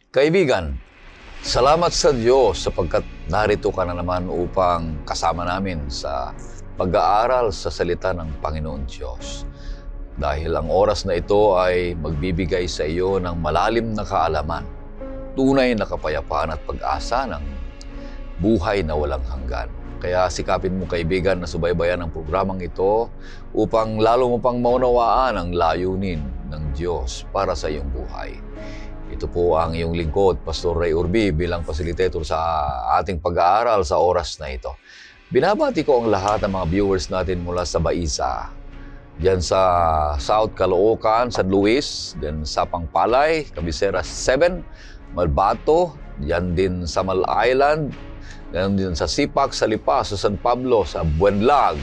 Kaibigan, salamat sa Diyos sapagkat narito ka na naman upang kasama namin sa pag-aaral sa salita ng Panginoon Diyos. Dahil ang oras na ito ay magbibigay sa iyo ng malalim na kaalaman, tunay na kapayapaan at pag-asa ng buhay na walang hanggan. Kaya sikapin mo kaibigan na subaybayan ang programang ito upang lalo mo pang maunawaan ang layunin ng Diyos para sa iyong buhay. Ito po ang iyong lingkod, Pastor Ray Urbi, bilang facilitator sa ating pag-aaral sa oras na ito. Binabati ko ang lahat ng mga viewers natin mula sa Baisa, diyan sa South Caloocan, San Luis, then sa Pangpalay, Cabecera 7, Malbato, diyan din sa Mal Island, diyan din sa Sipak, sa Lipa, sa San Pablo, sa Buenlag,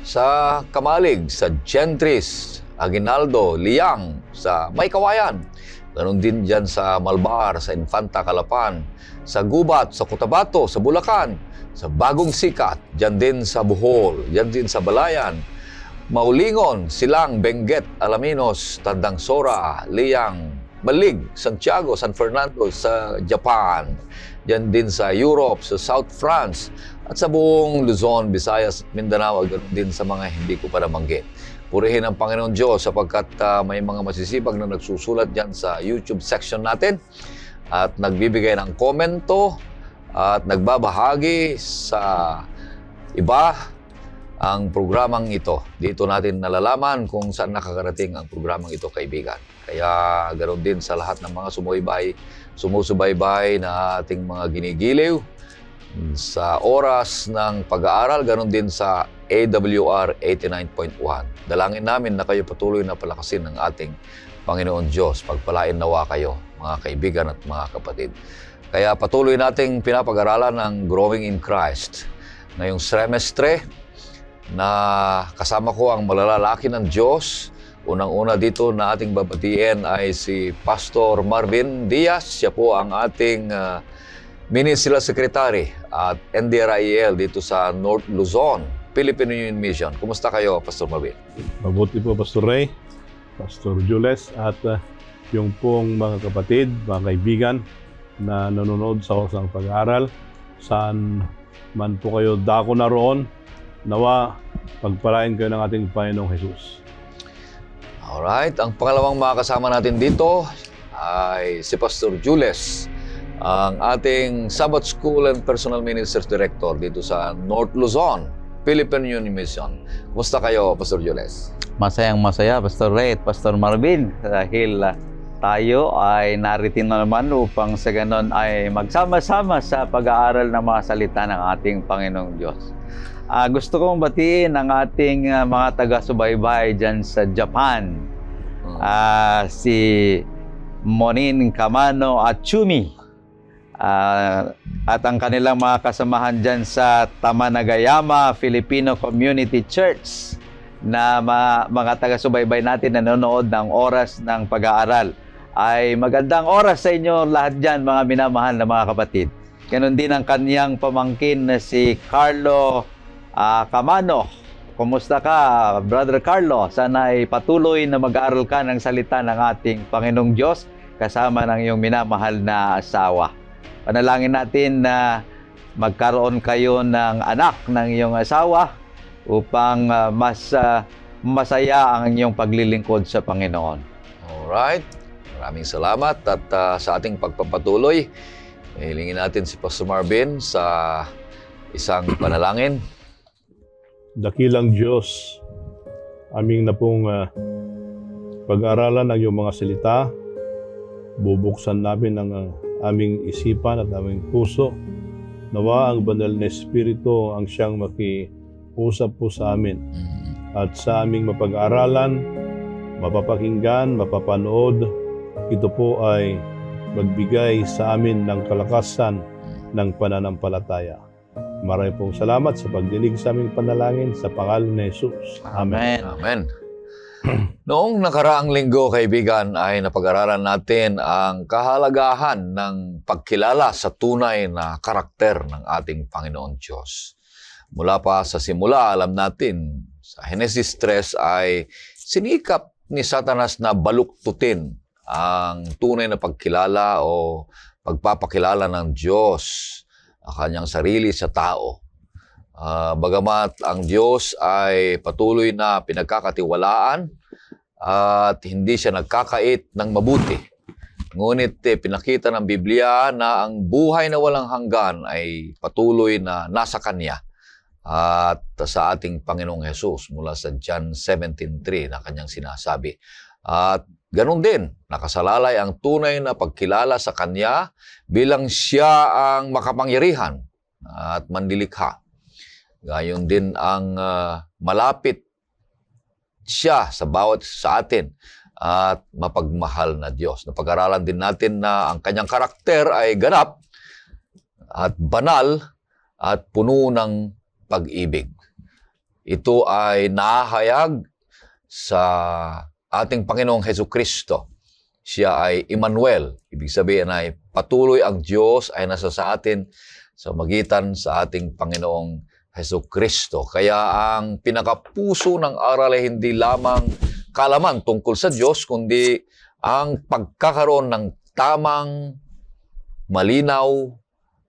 sa Kamalig, sa Gentris, Aguinaldo, Liang, sa Maykawayan. Ganon din dyan sa Malbar, sa Infanta, Calapan, sa Gubat, sa Cotabato, sa Bulacan, sa Bagong Sikat, dyan din sa Bohol, dyan din sa Balayan, Maulingon, Silang, Benguet, Alaminos, Tandang Sora, Liang, Malig, Santiago, San Fernando, sa Japan, dyan din sa Europe, sa South France, at sa buong Luzon, Visayas, Mindanao, at din sa mga hindi ko pa nabanggit. Purihin ang Panginoon Diyos sapagkat may mga masisipag na nagsusulat dyan sa YouTube section natin at nagbibigay ng komento at nagbabahagi sa iba ang programang ito. Dito natin nalalaman kung saan nakakarating ang programang ito, kaibigan. Kaya ganoon din sa lahat ng mga sumusubaybay na ating mga ginigiliw sa oras ng pag-aaral, ganoon din sa AWR 89.1. Dalangin namin na kayo patuloy na palakasin ng ating Panginoon Diyos. Pagpalain nawa kayo, mga kaibigan at mga kapatid. Kaya patuloy nating pinapag-aralan ng Growing in Christ. Ngayong semestre na kasama ko ang malalalaki ng Diyos. Unang-una dito na ating babatiin ay si Pastor Marvin Diaz. Siya po ang ating Ministerial Secretary at NDRIEL dito sa North Luzon, Philippine Union Mission. Kumusta kayo, Pastor Marvin? Mabuti po, Pastor Ray, Pastor Jules, at yung pong mga kapatid, mga kaibigan na nanonood sa oras ng pag-aaral. Saan man po kayo dako na roon, nawa pagpalain kayo ng ating Panginoong Jesus. Alright, ang pangalawang makakasama natin dito ay si Pastor Jules, ang ating Sabbath School and Personal Ministers Director dito sa North Luzon, Philippine Union Mission. Kumusta kayo, Pastor Jules? Masayang masaya, Pastor Ray at Pastor Marvin, dahil tayo ay narito na naman upang sa ganon ay magsama-sama sa pag-aaral ng mga salita ng ating Panginoong Diyos. Gusto kong batiin ang ating mga taga-subaybay dyan sa Japan. Si Monin Kamano at Chumi. At ang kanilang mga kasamahan dyan sa Tamanagayama Filipino Community Church na mga taga-subaybay natin na nanonood ng oras ng pag-aaral. Ay magandang oras sa inyo lahat dyan, mga minamahal na mga kapatid. Ganon din ang kanyang pamangkin na si Carlo Kamano. Kumusta ka, Brother Carlo? Sana ay patuloy na mag-aaral ka ng salita ng ating Panginoong Diyos kasama ng iyong minamahal na asawa. Panalangin natin na magkaroon kayo ng anak ng iyong asawa upang mas masaya ang inyong paglilingkod sa Panginoon. Alright, maraming salamat at sa ating pagpapatuloy, hilingin natin si Pastor Marvin sa isang panalangin. Dakilang Diyos, aming na pong pag-aaralan ng iyong mga salita. Bubuksan namin ang aming isipan at aming puso. Nawa ang banal na Espiritu ang siyang makiusap po sa amin. At sa aming mapag-aaralan, mapapakinggan, mapapanood, ito po ay magbigay sa amin ng kalakasan ng pananampalataya. Maraming pong salamat sa pagdinig sa aming panalangin sa pangalan ni Jesus. Amen. Amen. Noong nakaraang linggo, kaibigan, ay napag-aralan natin ang kahalagahan ng pagkilala sa tunay na karakter ng ating Panginoon Diyos. Mula pa sa simula, alam natin, sa Genesis 3 ay sinikap ni Satanas na baluktutin ang tunay na pagkilala o pagpapakilala ng Diyos ang kanyang sarili sa tao. Bagamat ang Diyos ay patuloy na pinagkakatiwalaan at hindi siya nagkakait ng mabuti. Ngunit pinakita ng Biblia na ang buhay na walang hanggan ay patuloy na nasa Kanya at sa ating Panginoong Hesus mula sa John 17:3 na kanyang sinasabi. At ganun din, nakasalalay ang tunay na pagkilala sa Kanya bilang Siya ang makapangyarihan at manlilikha. Gayon din ang malapit Siya sa bawat sa atin at mapagmahal na Diyos. Napag-aralan din natin na ang Kanyang karakter ay ganap at banal at puno ng pag-ibig. Ito ay nahayag sa ating Panginoong Hesukristo. Siya ay Emmanuel. Ibig sabihin ay patuloy ang Diyos ay nasa sa atin sa magitan sa ating Panginoong Hesukristo. Kaya ang pinakapuso ng aral ay hindi lamang kalaman tungkol sa Diyos, kundi ang pagkakaroon ng tamang, malinaw,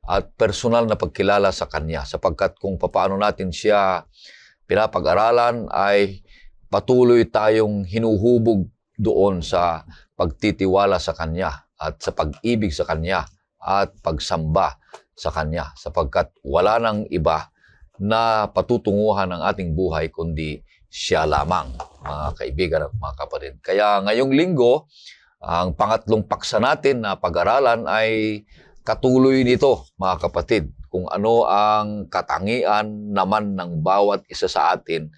at personal na pagkilala sa Kanya. Sapagkat kung paano natin Siya pinapag-aralan ay patuloy tayong hinuhubog doon sa pagtitiwala sa Kanya at sa pag-ibig sa Kanya at pagsamba sa Kanya. Sapagkat wala nang iba na patutunguhan ng ating buhay kundi Siya lamang, mga kaibigan at mga kapatid. Kaya ngayong linggo, ang pangatlong paksa natin na pag-aralan ay katuloy nito, mga kapatid, kung ano ang katangian naman ng bawat isa sa atin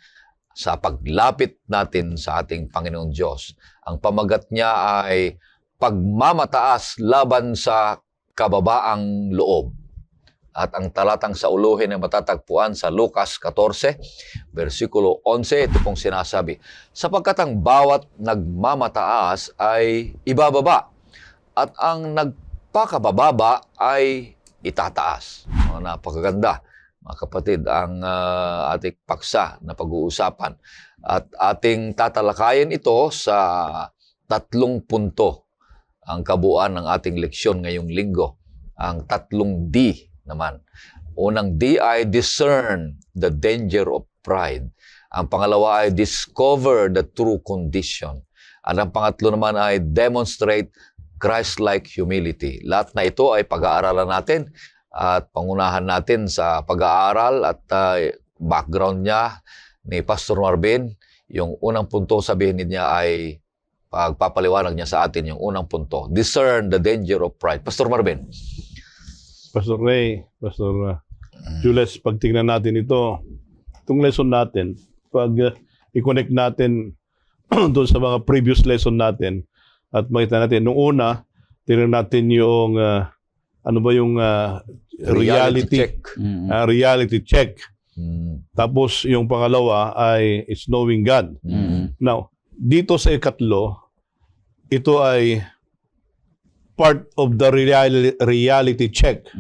sa paglapit natin sa ating Panginoong Diyos. Ang pamagat niya ay pagmamataas laban sa kababaang loob. At ang talatang sa uluhin ay matatagpuan sa Lucas 14, versikulo 11. Ito pong sinasabi, sapagkat ang bawat nagmamataas ay ibababa at ang nagpakabababa ay itataas. Napakaganda, mga kapatid, ang ating paksa na pag-uusapan. At ating tatalakayin ito sa 3 punto ang kabuuan ng ating leksyon ngayong linggo. Ang 3 D naman. Unang D ay discern the danger of pride. Ang pangalawa ay discover the true condition. At ang pangatlo naman ay demonstrate Christ-like humility. Lahat na ito ay pag-aaralan natin at pangunahan natin sa pag-aaral at background niya ni Pastor Marvin. Yung unang punto sabihin niya ay pagpapaliwanag niya sa atin yung unang punto. Discern the danger of pride. Pastor Marvin. Pastor Ray, Pastor Jules, pag tingnan natin itong lesson natin, pag i-connect natin doon sa mga previous lesson natin, at makita natin, nung una, tingnan natin yung, reality check. Reality check. Tapos, yung pangalawa ay is knowing God. Now, dito sa ikatlo, ito ay part of the reality check.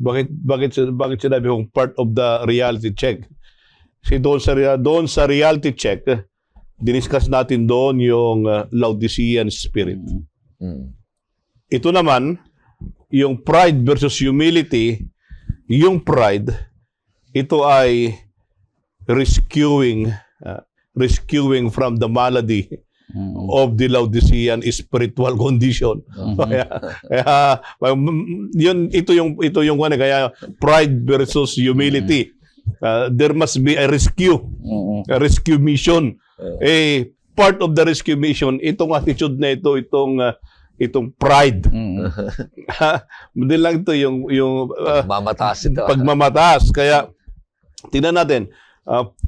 Bakit sinabi kong part of the reality check? Kasi doon sa reality check, diniscuss natin doon yung Laodicean spirit. Ito naman, yung pride versus humility, yung pride, ito ay rescuing from the malady of the Laodicean spiritual condition. Kaya ito yung kaya pride versus humility. There must be a rescue mission. Part of the rescue mission, itong attitude na itong pride. Hindi lang ito yung Pagmamataas ito. pagmamataas. Kaya tingnan natin,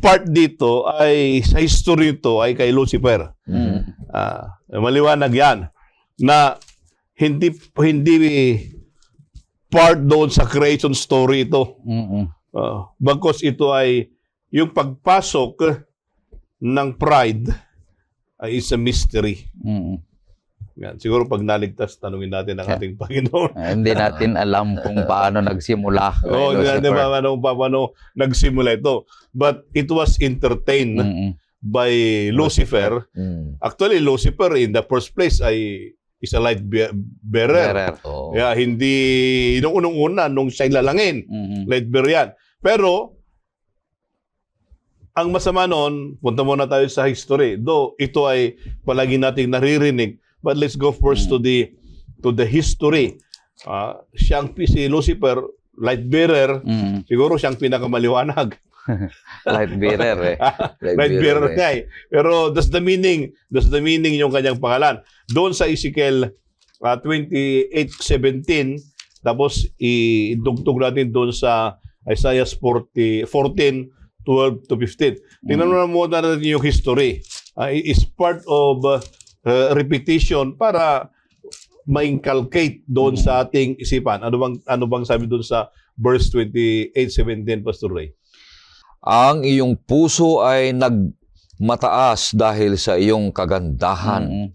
part dito ay sa history ito ay kay Lucifer. Maliwanag yan na hindi part doon sa creation story ito. Bagkus ito ay yung pagpasok ng pride ay is a mystery. Yan. Siguro pag naligtas, tanungin natin ang ating Panginoon. Hindi natin alam kung paano nagsimula. Hindi natin paano nagsimula ito. But it was entertained by Lucifer. Actually, Lucifer in the first place ay is a light bearer. Bearer. Oo. Yeah, hindi, nung unang-una, nung siya'y lalangin, Mhm. light bearer yan. Pero, ang masama noon, punta muna tayo sa history. Though, ito ay palagi nating naririnig. But let's go first to the history. Siyang si Lucifer, light bearer, Mhm. siguro siyang pinakamaliwanag. Light bearer eh. Light bearer niya eh. Pero that's the meaning yung kanyang pangalan. Doon sa Ezekiel 28:17, tapos idugtog natin doon sa Isaiah 14:12-15. Tingnan mo natin yung history. It's part of repetition para ma-inculcate doon sa ating isipan. Ano bang sabi doon sa verse 28:17, Pastor Ray? Ang iyong puso ay nagmataas dahil sa iyong kagandahan. Mhm.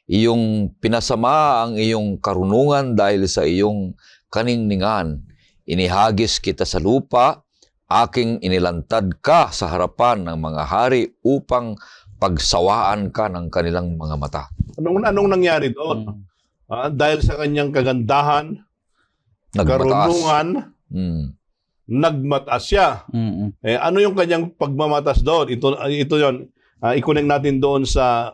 Iyong pinasama ang iyong karunungan dahil sa iyong kaningningan. Inihagis kita sa lupa, aking inilantad ka sa harapan ng mga hari upang pagsawaan ka ng kanilang mga mata. Anong nangyari doon? Mhm. Dahil sa kanyang kagandahan, Nagmataas. karunungan, nagmataas siya. Mhm. Ano yung kanyang pagmamatas doon? Ito yon. I-connect natin doon sa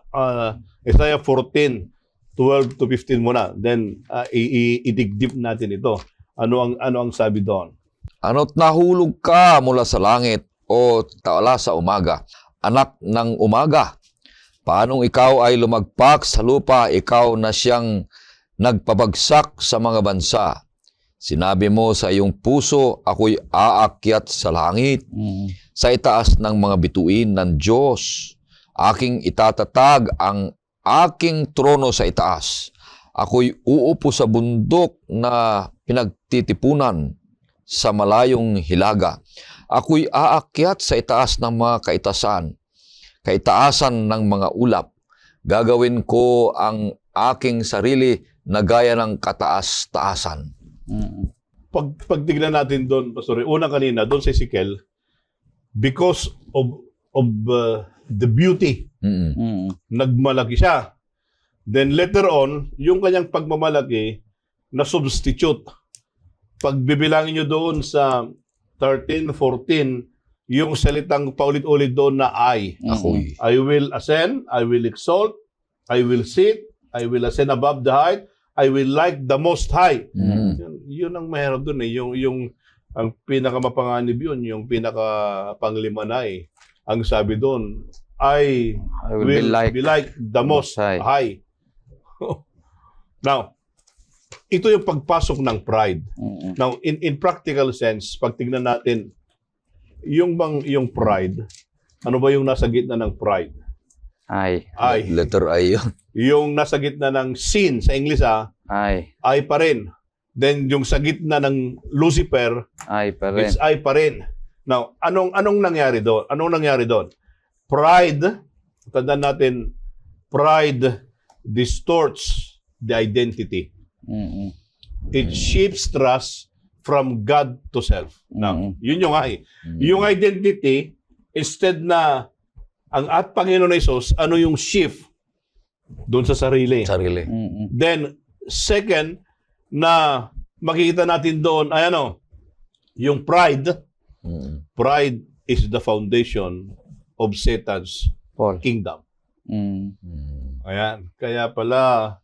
Isaiah 14:12-15 muna. Then, i-dig deep natin ito. Ano ang sabi doon? Ano't nahulog ka mula sa langit o tala sa umaga, anak ng umaga. Paanong ikaw ay lumagpak sa lupa, ikaw na siyang nagpabagsak sa mga bansa. Sinabi mo sa iyong puso, ako'y aakyat sa langit, Mhm. sa itaas ng mga bituin ng Diyos. Aking itatatag ang aking trono sa itaas. Ako'y uupo sa bundok na pinagtitipunan sa malayong hilaga. Ako'y aakyat sa itaas ng mga kaitaasan ng mga ulap. Gagawin ko ang aking sarili na gaya ng kataas-taasan. Mhm. Pagtignan natin doon, Pastor Ray, una kanina, doon sa Ezekiel, because of the beauty, Mhm. nagmalaki siya. Then later on, yung kanyang pagmamalaki na substitute. Pagbibilangin nyo doon sa 13:14, yung salitang paulit-ulit doon na I. Ako'y I will ascend, I will exalt, I will sit, I will ascend above the height, I will like the Most High. Yun ang mahirap doon eh. Yung ang pinakamapanganib yun, yung pinakapanglima na eh. Ang sabi doon, I will be like the Most High. Now, ito yung pagpasok ng pride. Mhm. Now, in practical sense, pag tignan natin, yung pride, ano ba yung nasa gitna ng pride? Ay. I. letter I yun. Yung nasa gitna ng sin, sa English Ay. I pa rin. Then yung sa gitna ng Lucifer, Ay pa rin. it's I pa rin. Now, anong nangyari doon? Anong nangyari doon? Pride, tandaan natin, pride distorts the identity. Mhm. It shapes trust from God to self. Now, yun yung I. Yung identity, instead na ang at Panginoon Jesus, ano yung shift doon sa sarili. Sarili. Mhm. Then, second, na makikita natin doon, ay yung pride. Pride is the foundation of Satan's Paul. kingdom. Mhm. Ayan. Kaya pala,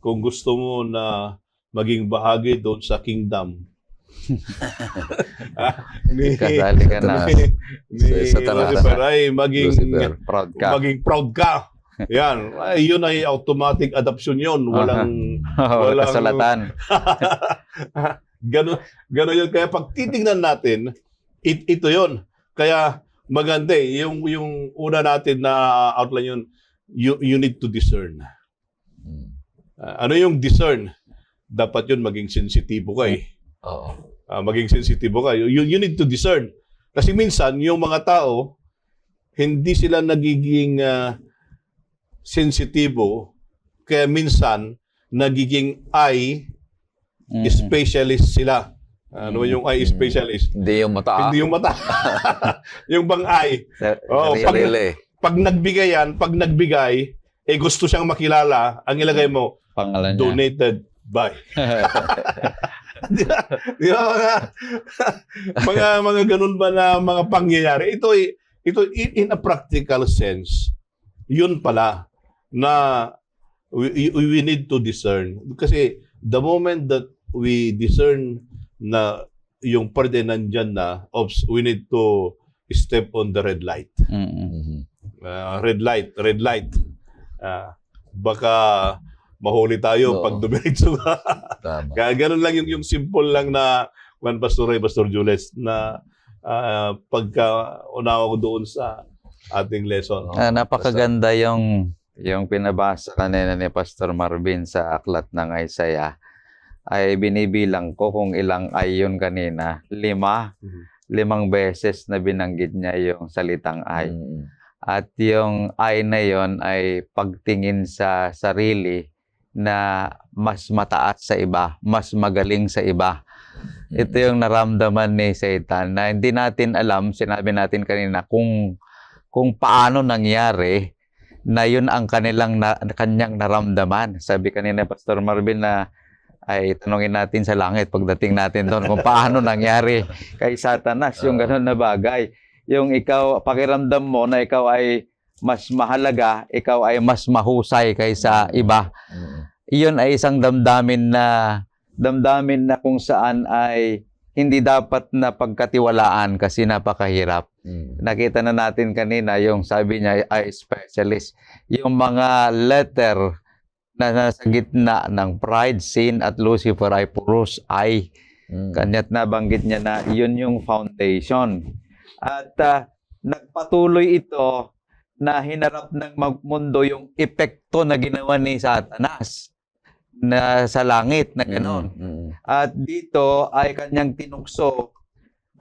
kung gusto mo na maging bahagi doon sa kingdom, Kasali ka na. ni Satanas. Lucifer ay maging Lucifer. Proud ka. maging proud ka. Yan. Ay, yun ay automatic adoption yun. Walang Wala kasalatan. Gano'n yun. Kaya pag titignan natin, ito yun. Kaya maganda eh. Yung una natin na outline yun, you need to discern. Ano yung discern? Dapat yun maging sensitibo ka eh. Oo. Maging sensitibo ka. You need to discern. Kasi minsan, yung mga tao, hindi sila nagiging sensitibo, kaya minsan, nagiging eye specialist sila. Ano yung eye specialist? Hindi yung mata. Hindi yung mata. Yung bang eye. Oh, Sarili. pag nagbigay yan, pag nagbigay, gusto siyang makilala, ang ilagay mo, Pangalan niya. donated by. Di ba? Di ba mga ganun ba na mga pangyayari? Ito in a practical sense, yun pala na we need to discern. Kasi the moment that we discern na yung parte nandyan na, we need to step on the red light. Mm-mm. Red light. Baka mahuli tayo Oo. pag dumiretso ka. Tama. Kaya ganun lang yung simple lang na Pastor Ray, Pastor Jules, na pagka unawa ko doon sa ating lesson. No? Napakaganda yung pinabasa kanina ni Pastor Marvin sa aklat ng Isaiah. Ay binibilang ko kung ilang ay yun kanina. 5 beses na binanggit niya yung salitang ay. At yung ay na yon ay pagtingin sa sarili na mas mataas sa iba, mas magaling sa iba. Ito yung naramdaman ni Satan na hindi natin alam, sinabi natin kanina, kung paano nangyari na yun ang kanyang naramdaman. Sabi kanina Pastor Marvin na ay tanungin natin sa langit pagdating natin doon kung paano nangyari kay Satanas yung ganun na bagay. Yung ikaw, pakiramdam mo na ikaw ay mas mahalaga, ikaw ay mas mahusay kaysa iba. Iyon ay isang damdamin na kung saan ay hindi dapat na pagkatiwalaan kasi napakahirap. Nakita na natin kanina yung sabi niya ay specialist. Yung mga letter na nasa gitna ng pride, sin at Lucifer ay puros ay. Kanya't nabanggit niya na iyon yung foundation. At nagpatuloy ito na hinarap ng mundo yung epekto na ginawa ni Satanas na sa langit na gano'n. At dito ay kanyang tinukso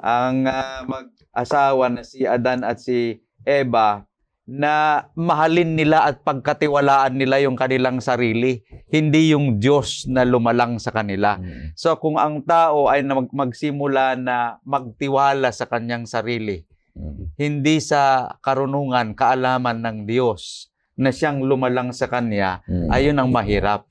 ang mag-asawa na si Adan at si Eva na mahalin nila at pagkatiwalaan nila yung kanilang sarili, hindi yung Diyos na lumalang sa kanila. So kung ang tao ay magsimula na magtiwala sa kanyang sarili, hindi sa karunungan, kaalaman ng Diyos na siyang lumalang sa kanya, ayun ang mahirap.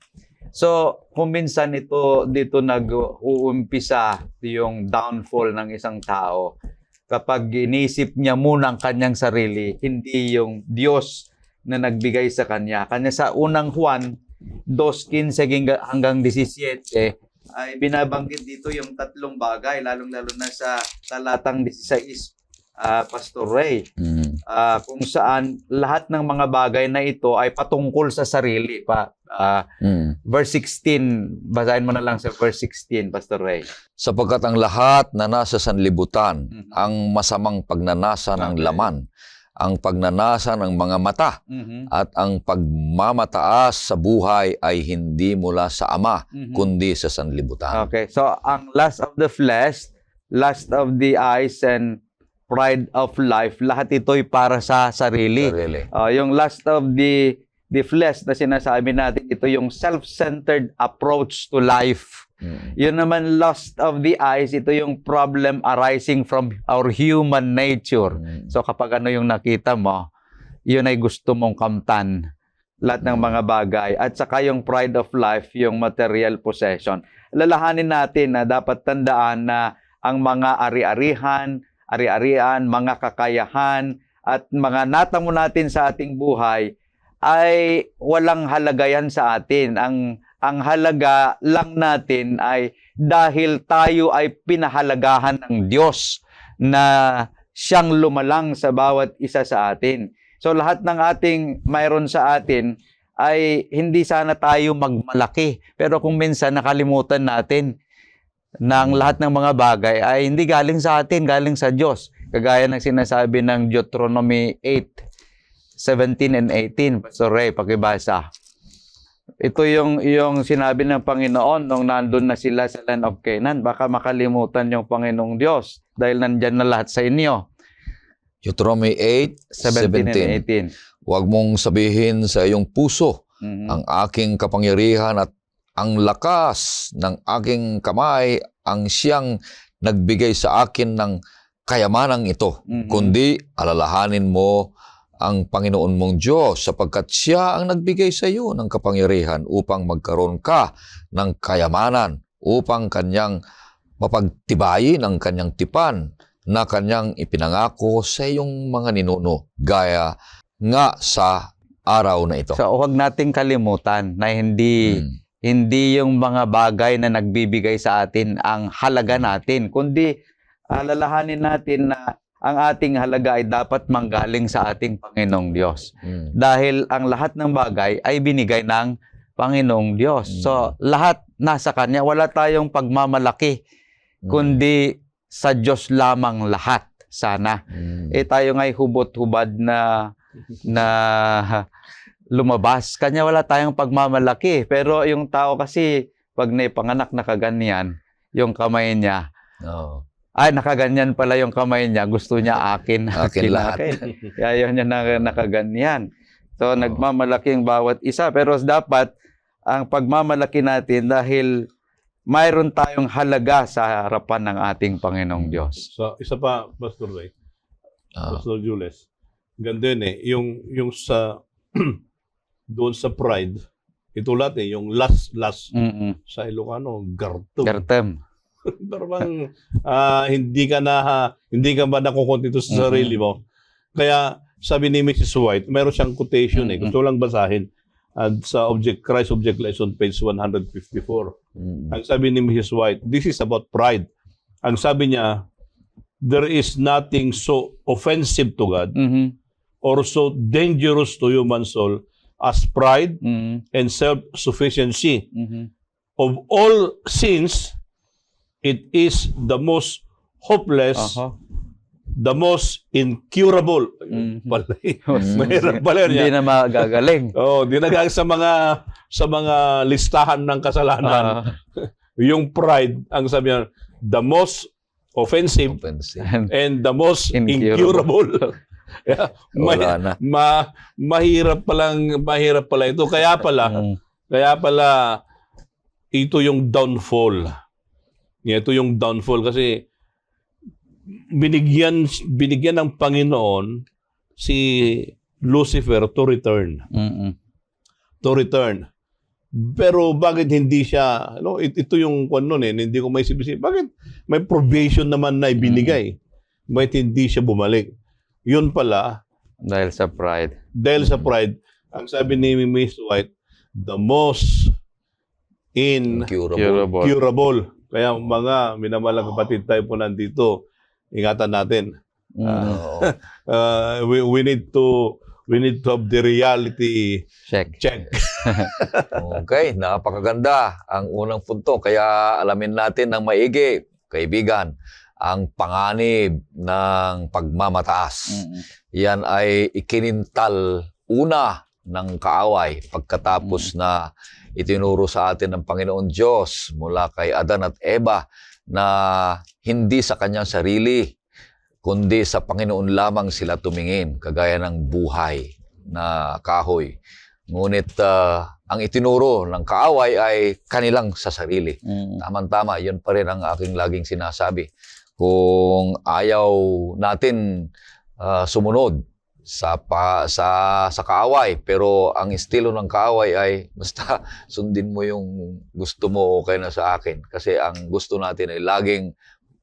So, kung minsan dito nag-uumpisa yung downfall ng isang tao, kapag inisip niya muna ang kanyang sarili, hindi yung Diyos na nagbigay sa kanya. Kanya sa unang Juan 2:15 hanggang 17, ay binabanggit dito yung 3 bagay, lalong-lalo na sa talatang 16, Pastor Ray, kung saan lahat ng mga bagay na ito ay patungkol sa sarili pa. Verse 16, basahin mo na lang sa verse 16, Pastor Ray. Sapagkat ang lahat na nasa sanlibutan, ang masamang pagnanasa ng laman, ang pagnanasa ng mga mata, at ang pagmamataas sa buhay ay hindi mula sa Ama, kundi sa sanlibutan. Okay, so ang lust of the flesh, lust of the eyes, and pride of life, lahat ito'y para sa sarili. Yung lust of the flesh na sinasabi natin, ito yung self-centered approach to life. Yun naman, lust of the eyes, ito yung problem arising from our human nature. So kapag ano yung nakita mo, yun ay gusto mong kamtan. Lahat ng mga bagay. At saka yung pride of life, yung material possession. Lalahanin natin na dapat tandaan na ang mga ari-arian, mga kakayahan, at mga natamo natin sa ating buhay ay walang halaga yan sa atin. Ang halaga lang natin ay dahil tayo ay pinahalagahan ng Diyos na siyang lumalang sa bawat isa sa atin. So lahat ng ating mayroon sa atin ay hindi sana tayo magmalaki. Pero kung minsan nakalimutan natin na ang lahat ng mga bagay ay hindi galing sa atin, galing sa Diyos. Kagaya ng sinasabi ng Deuteronomy 8:17 and 18. Pastor Ray, pakibasa. Ito yung sinabi ng Panginoon nung nandun na sila sa land of Canaan. Baka makalimutan yung Panginoong Diyos dahil nandyan na lahat sa inyo. Deuteronomy 17 and 18. Huwag mong sabihin sa iyong puso, ang aking kapangyarihan at ang lakas ng aking kamay ang siyang nagbigay sa akin ng kayamanang ito, kundi alalahanin mo ang Panginoon mong Diyos sapagkat siya ang nagbigay sa iyo ng kapangyarihan upang magkaroon ka ng kayamanan upang kanyang mapagtibayin ang kanyang tipan na kanyang ipinangako sa iyong mga ninuno gaya nga sa araw na ito. So huwag nating kalimutan na hindi yung mga bagay na nagbibigay sa atin ang halaga natin, kundi alalahanin natin na ang ating halaga ay dapat manggaling sa ating Panginoong Diyos. Dahil ang lahat ng bagay ay binigay ng Panginoong Diyos. So lahat nasa Kanya, wala tayong pagmamalaki, kundi sa Diyos lamang lahat sana. Tayo nga'y hubot-hubad na lumabas. Kanya wala tayong pagmamalaki. Pero yung tao kasi, pag naipanganak na kaganyan, yung kamay niya, nakaganyan pala yung kamay niya, gusto niya akin lahat. Kaya yun niya nakaganyan. So, nagmamalaki ang bawat isa. Pero dapat, ang pagmamalaki natin dahil mayroon tayong halaga sa harapan ng ating Panginoong Diyos. So, isa pa, Pastor Ray, Pastor Jules, ganda yun yung sa doon sa pride, ito lahat yung last sa Ilocano, Gartem. Pero bang hindi ka ba nakukontento sa sarili mo? Kaya sabi ni Mrs. White, mayroon siyang quotation gusto lang basahin sa Christ Object Lesson page 154. Ang sabi ni Mrs. White, this is about pride. Ang sabi niya, there is nothing so offensive to God or so dangerous to human soul as pride and self-sufficiency. Of all sins, it is the most hopeless, the most incurable. Mahirap pala niya. Hindi na magagaling. Di na sa mga listahan ng kasalanan. Yung pride, ang sabi niya, the most offensive and the most incurable. Mahirap pala ito. Kaya pala ito yung downfall. Ito yung downfall kasi binigyan ng Panginoon si Lucifer to return. To return. Pero bakit hindi siya, ito yung hindi ko may sibisi. Bakit may probation naman na ibinigay? Bakit hindi siya bumalik? Yun pala. Dahil sa pride. Ang sabi ni Miss White, the most incurable. Kaya mga minamalang kapatid tayo po nandito, ingatan natin. We need to have the reality check. Okay, napakaganda ang unang punto. Kaya alamin natin ng maigi, kaibigan, ang panganib ng pagmamataas. Yan ay ikinintal una ng kaaway pagkatapos na itinuro sa atin ng Panginoon Diyos mula kay Adan at Eva na hindi sa kanyang sarili, kundi sa Panginoon lamang sila tumingin, kagaya ng buhay na kahoy. Ngunit ang itinuro ng kaaway ay kanilang sa sarili. Tama-tama, yun pa rin ang aking laging sinasabi. Kung ayaw natin sumunod sa kaaway, pero ang estilo ng kaaway ay basta sundin mo yung gusto mo, okay na sa akin. Kasi ang gusto natin ay laging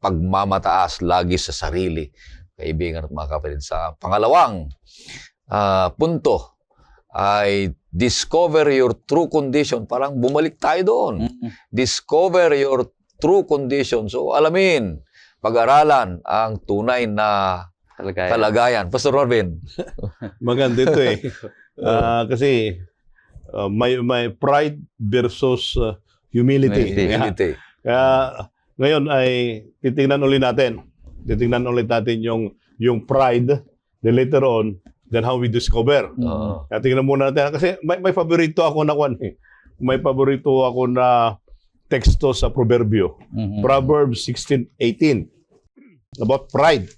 pagmamataas, lagi sa sarili. Kaibigan at mga kapatid, sa pangalawang punto ay discover your true condition. Parang bumalik tayo doon. Discover your true condition. So alamin, pag-aralan ang tunay na kalagayan. Pastor Marvin. Maganda ito kasi may pride versus humility. Kaya ngayon ay titingnan ulit natin yung pride, then later on, then how we discover. Kaya tingnan muna natin. Kasi may paborito ako na May paborito ako na teksto sa Proverbio. Proverbs 16:18. About pride.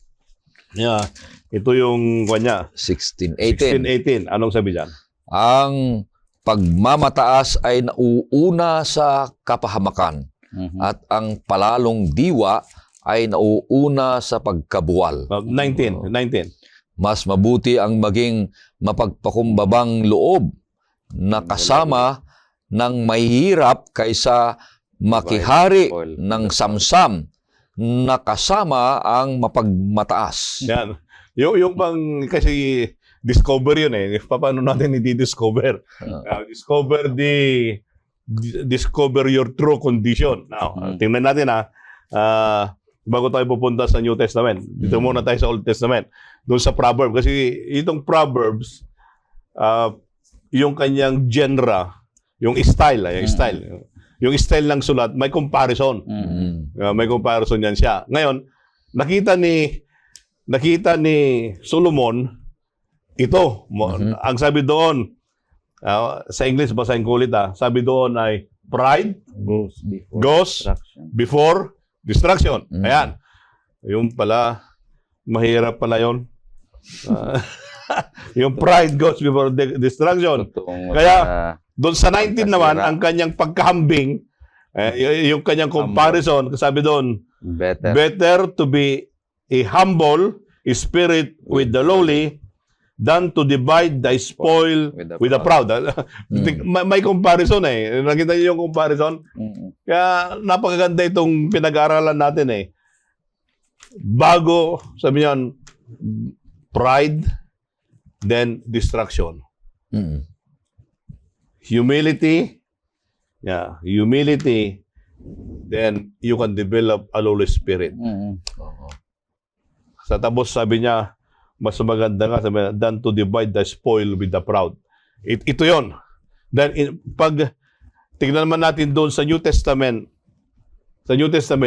Ito yung kanya. 16:18. Anong sabi dyan? Ang pagmamataas ay nauuna sa kapahamakan at ang palalong diwa ay nauuna sa pagkabuwal. 19. Mas mabuti ang maging mapagpakumbabang loob na kasama ng mahihirap kaysa makihari ng samsam na kasama ang mapagmataas. Yan. Yung bang, kasi discover yun eh. Paano natin i-discover? Discover your true condition. Now, tingnan natin bago tayo pupunta sa New Testament. Dito muna tayo sa Old Testament. Doon sa Proverbs. Kasi itong Proverbs, yung kanyang genre, yung style, yung style ng sulat, may comparison. May comparison yan siya. Ngayon, nakita ni Solomon, ito, ang sabi doon, sa English, basahin ko ulit sabi doon ay, pride goes before destruction. Ayan. Yung pala, mahirap pala yun. Yung pride goes before destruction. Kaya, doon sa 19 naman, ang kanyang pagkahambing, yung kanyang comparison, sabi doon, better to be a humble spirit with the lowly than to divide the spoil with the proud. May comparison eh. Nakita niyo yung comparison? Kaya napakaganda itong pinag-aaralan natin eh. Bago, sabi niyan, pride, then destruction. Humility, then you can develop a lowly spirit. Sa tapos sabi niya, mas maganda nga than to divide the spoil with the proud. Ito yon. Then pag tingnan naman natin doon sa New Testament,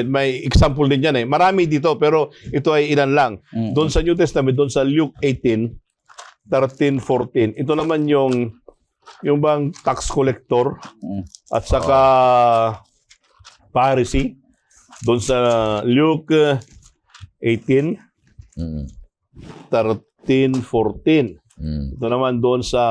may example din yan eh. Marami dito pero ito ay ilan lang. Doon sa New Testament, doon sa Luke 18:13-14, ito naman yung bang tax collector at saka Pharisee. Doon sa Luke 18:13-14. Ito naman doon sa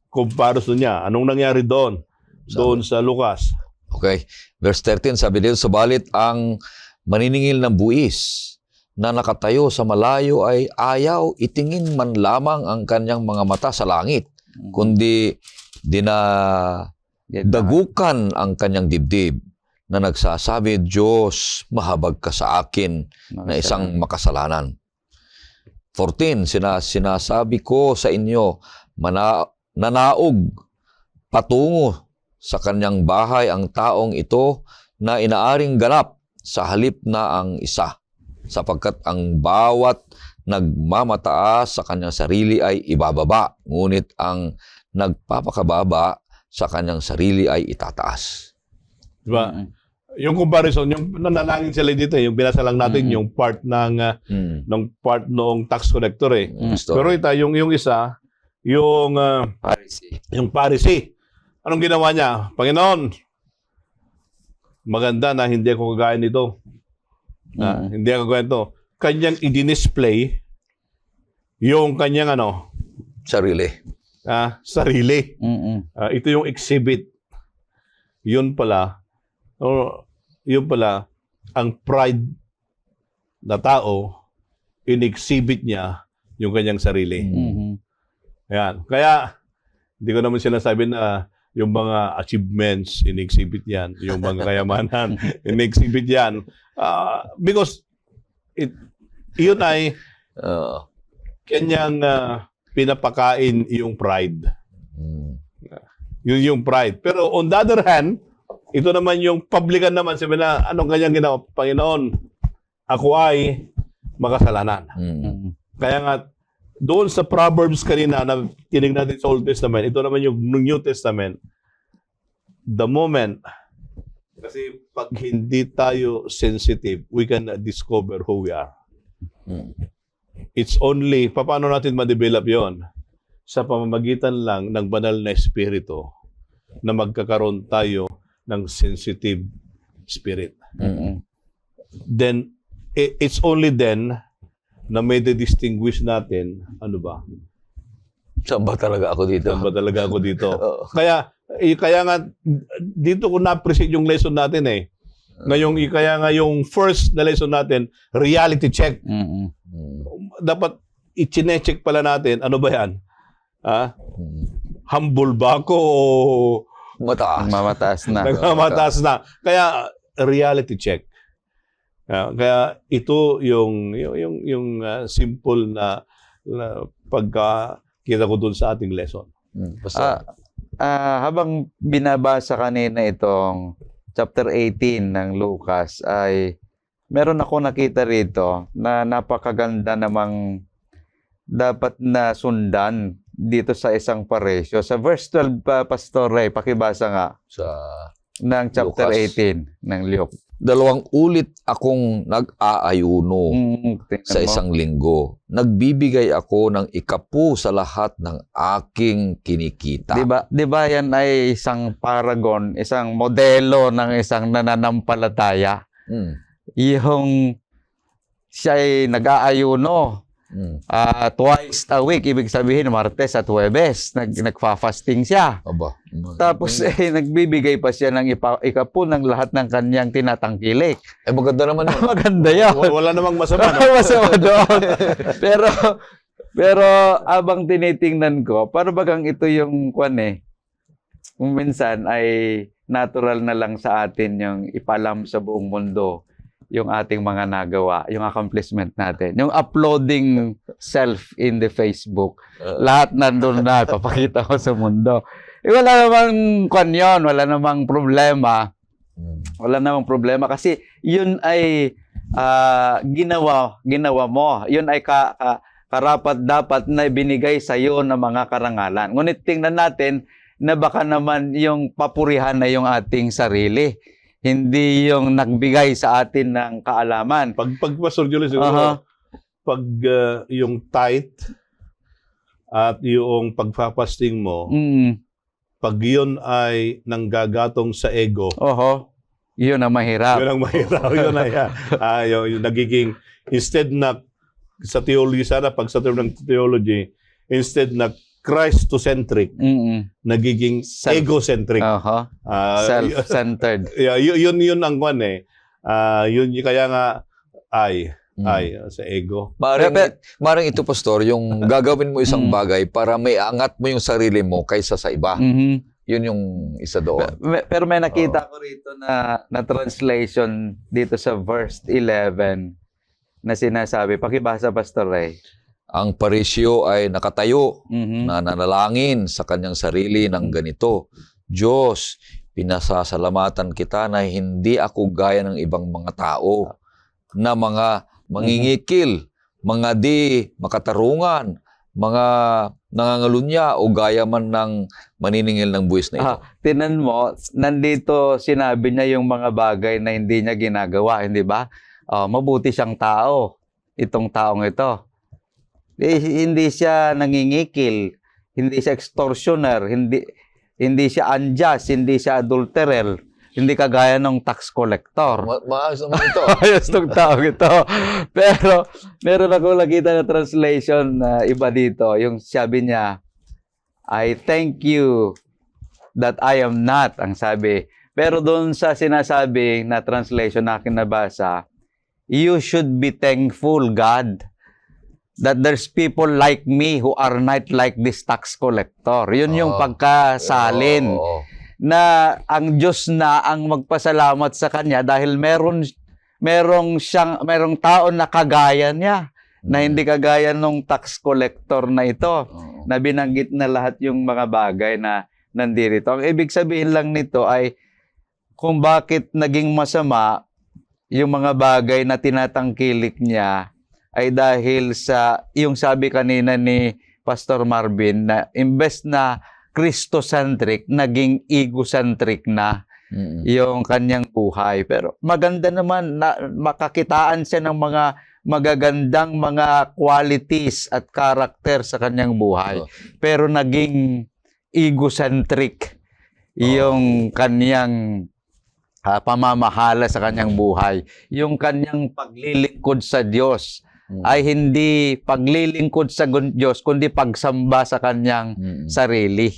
comparison niya. Anong nangyari doon? Doon sa Lucas. Okay. Verse 13, sabi dito, subalit ang maniningil ng buwis na nakatayo sa malayo ay ayaw itingin man lamang ang kanyang mga mata sa langit, kundi dinadagukan ang kanyang dibdib na nagsasabi, Diyos, mahabag ka sa akin na isang makasalanan. 14, sinasabi ko sa inyo, nanaog patungo sa kanyang bahay ang taong ito na inaaring ganap sa halip na ang isa, sapagkat ang bawat nagmamataas sa kanyang sarili ay ibababa, ngunit ang nagpapakababa sa kanyang sarili ay itataas. Diba? Yung comparison, yung nanalangin sila dito, yung binasa lang natin, yung part ng part noong tax collector eh. Pero ito, yung isa, yung Pharisee. Anong ginawa niya? Panginoon, maganda na hindi ako kagaya nito. Hindi ako kagaya nito. Kanyang i-display yung kanyang sarili. Ito yung exhibit. Yun pala, ang pride na tao, in-exhibit niya yung kanyang sarili. Ayan. Kaya, hindi ko naman sinasabi na yung mga achievements, in-exhibit yan. Yung mga kayamanan, in-exhibit yan. Because, yun ay kanyang pinapakain yung pride. Yun yung pride. Pero on the other hand, ito naman yung publican naman, sabi na, anong kanyang ginawa? Panginoon, ako ay makasalanan. Kaya nga, doon sa Proverbs kanina na tinignan natin sa Old Testament, ito naman yung New Testament, the moment, kasi pag hindi tayo sensitive, we can discover who we are. It's only, paano natin ma-develop yon? Sa pamamagitan lang ng banal na espiritu na magkakaroon tayo ng sensitive spirit. Then, it's only then na may distinguish natin, ano ba? Saan ba talaga ako dito? Kaya nga, dito ko na-appreciate yung lesson natin eh. Kaya nga yung first na lesson natin, reality check. Dapat i-check pala natin, ano ba yan? Mm. Humble ba ako o Mataas. Mamataas na. nagmamataas na? Kaya, reality check. Kaya ito yung simple na pagkakita ko dun sa ating lesson. Basta, Habang binabasa kanina itong chapter 18 ng Lucas ay meron ako nakita rito na napakaganda namang dapat na sundan dito sa isang paresyo. Sa verse 12 pa, Pastor Ray, pakibasa nga sa ng chapter Lucas. 18 ng Luke. 2 ulit akong nag-aayuno Tingnan sa mo. isang linggo. Nagbibigay ako ng 10 sa lahat ng aking kinikita. Di ba yan ay isang paragon, isang modelo ng isang nananampalataya. Mm. Yung siya ay nag-aayuno Mm. twice a week, ibig sabihin Martes at Huwebes, nagfa-fasting siya. Aba. Tapos nagbibigay pa siya ng ikapu ng lahat ng kanyang tinatangkilik. Maganda naman yun. Maganda yan. Wala namang masama. Masama doon. pero abang tinitingnan ko, para bagang ito yung kung minsan ay natural na lang sa atin yung ipalam sa buong mundo yung ating mga nagawa, yung accomplishment natin. Yung uploading self in the Facebook. Lahat nandun na, papakita ko sa mundo. Wala namang yun, wala namang problema. Wala namang problema kasi yun ay ginawa mo. Yun ay karapat-dapat na binigay sa iyo ng mga karangalan. Ngunit tingnan natin na baka naman yung papurihan na yung ating sarili. Hindi yung nagbigay sa atin ng kaalaman. Pag Pastor Julius, siguro, pag yung tithe at yung pagpapasting mo, pag yun ay nanggagatong sa ego, yun ang mahirap. yun ang mahirap. Yun ay yung nagiging, instead na sa theology, sana pag sa term ng theology, instead na Christocentric, nagiging egocentric. Self-centered. Yun ang yun kaya nga sa ego. Maring ito, Pastor, yung gagawin mo isang bagay para may angat mo yung sarili mo kaysa sa iba. Yun yung isa doon. Pero may nakita ko rito na translation dito sa verse 11 na sinasabi. Pakibasa, Pastor Ray. Ang parisyo ay nakatayo na nanalangin sa kanyang sarili ng ganito. Diyos, pinasasalamatan kita na hindi ako gaya ng ibang mga tao na mga mangingikil, mga di makatarungan, mga nangangalunya o gaya man ng maniningil ng buwis na ito. Tinan mo, nandito sinabi niya yung mga bagay na hindi niya ginagawa, hindi ba? Mabuti siyang tao, itong taong ito. Hindi siya nangingikil, hindi siya extortioner, hindi siya unjust, hindi siya adulterer, hindi kagaya ng tax collector. Maayos naman ito. Ayos ng tao ito. Pero meron ako nakita na translation na iba dito, yung sabi niya, I thank you that I am not, ang sabi. Pero doon sa sinasabi na translation na akin nabasa, you should be thankful, God, that there's people like me who are not like this tax collector. Yun yung pagkasalin. Na ang Diyos na ang magpasalamat sa kanya dahil merong tao na kagaya niya, na hindi kagaya nung tax collector na ito, na binanggit na lahat yung mga bagay na nandirito. Ang ibig sabihin lang nito ay kung bakit naging masama yung mga bagay na tinatangkilik niya ay dahil sa yung sabi kanina ni Pastor Marvin na imbes na Christocentric, naging egocentric na yung kanyang buhay. Pero maganda naman na makakitaan siya ng mga magagandang mga qualities at character sa kanyang buhay. Pero naging egocentric yung kanyang pamamahala sa kanyang buhay. Yung kanyang paglilingkod sa Diyos ay hindi paglilingkod sa Diyos, kundi pagsamba sa kanyang sarili.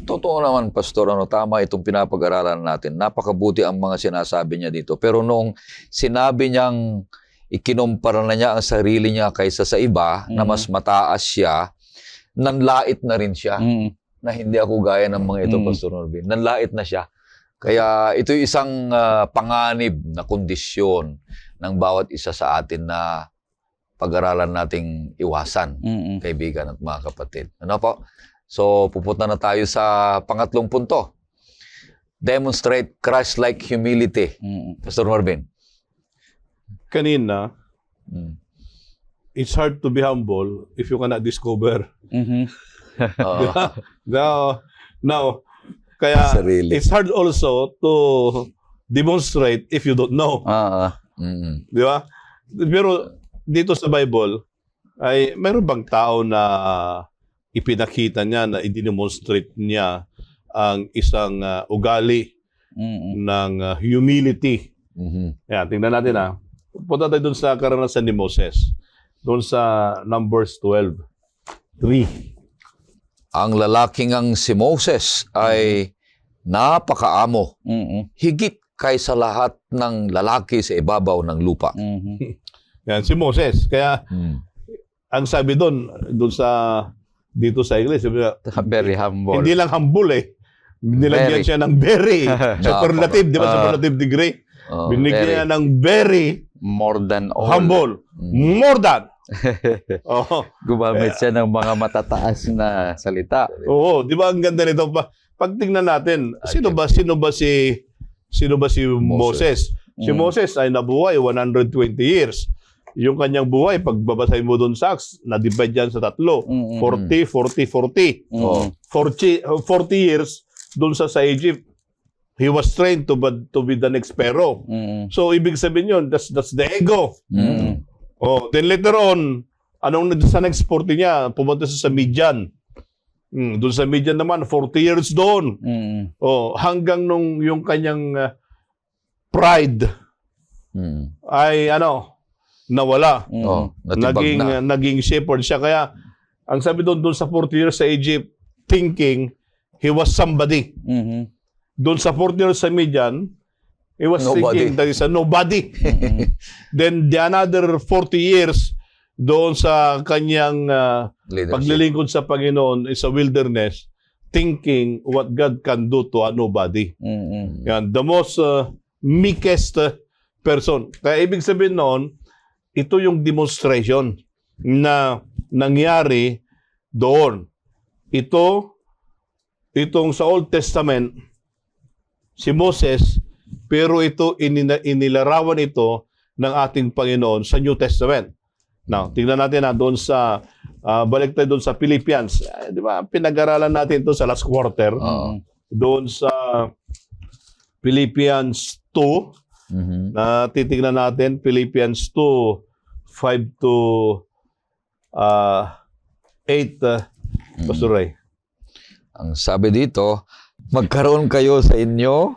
Totoo naman, Pastor, tama itong pinapag-aralan natin. Napakabuti ang mga sinasabi niya dito. Pero nung sinabi niyang ikinompara na niya ang sarili niya kaysa sa iba na mas mataas siya, nanlait na rin siya. Na hindi ako gaya ng mga ito, Pastor Norvin. Nanlait na siya. Kaya ito isang panganib na kondisyon ng bawat isa sa atin na pag-aralan nating iwasan, kaibigan at mga kapatid. Ano po? So, pupunta na tayo sa pangatlong punto. Demonstrate Christ-like humility. Pastor Marvin. Kanina, it's hard to be humble if you cannot discover. Now, kaya Sarili. it's hard also to demonstrate if you don't know. Di ba? Pero dito sa Bible, ay mayroon bang tao na ipinakita niya na i-demonstrate niya ang isang ugali ng humility? Yan, tingnan natin Punta tayo dun sa karanasan ni Moses. Doon sa Numbers 12:3. Ang lalaking ang si Moses ay napakaamo, higit kaysa lahat ng lalaki sa ibabaw ng lupa. Yan, si Moses. Kaya, ang sabi doon dito sa iglesia, Very humble. hindi lang humble Nilagyan Very. siya ng very. Superlative, di ba? Superlative degree. Binigyan niya ng very More than all. humble. More than. Gumamit siya ng mga matataas na salita. Oo, di ba ang ganda nito? Pag tingnan natin, sino ba si Moses? Si Moses ay nabuhay 120 years. Yung kanyang buhay, pag babasahin mo doon sa Acts, na-divide yan sa tatlo. 40, 40, 40. 40 years doon sa Egypt. He was trained to be the next Pharaoh. So, ibig sabihin yun, that's the ego. Then later on, sa next 40 niya, pumunta siya sa Midian. Doon sa Midian naman, 40 years doon. Hanggang nung yung kanyang pride ay nawala. Natibag na. Naging shepherd siya. Kaya, ang sabi doon sa 40 years sa Egypt, thinking he was somebody. Doon sa 40 years sa Midian, he was Nobody. thinking that is a nobody. Then the another 40 years doon sa kanyang Leadership. paglilingkod sa Panginoon is a wilderness, thinking what God can do to a nobody. Yan, the most meekest person. Kaya ibig sabihin noon, ito yung demonstration na nangyari doon. Itong sa Old Testament, si Moses, pero ito inilarawan ito ng ating Panginoon sa New Testament. Now, tingnan natin doon sa balik tayo doon sa Philippians. Di ba? Pinag-aralan natin ito sa last quarter. Doon sa Philippians 2, na titingnan natin Philippians 2:5 to 8. Pastor Ray. Ang sabi dito, magkaroon kayo sa inyo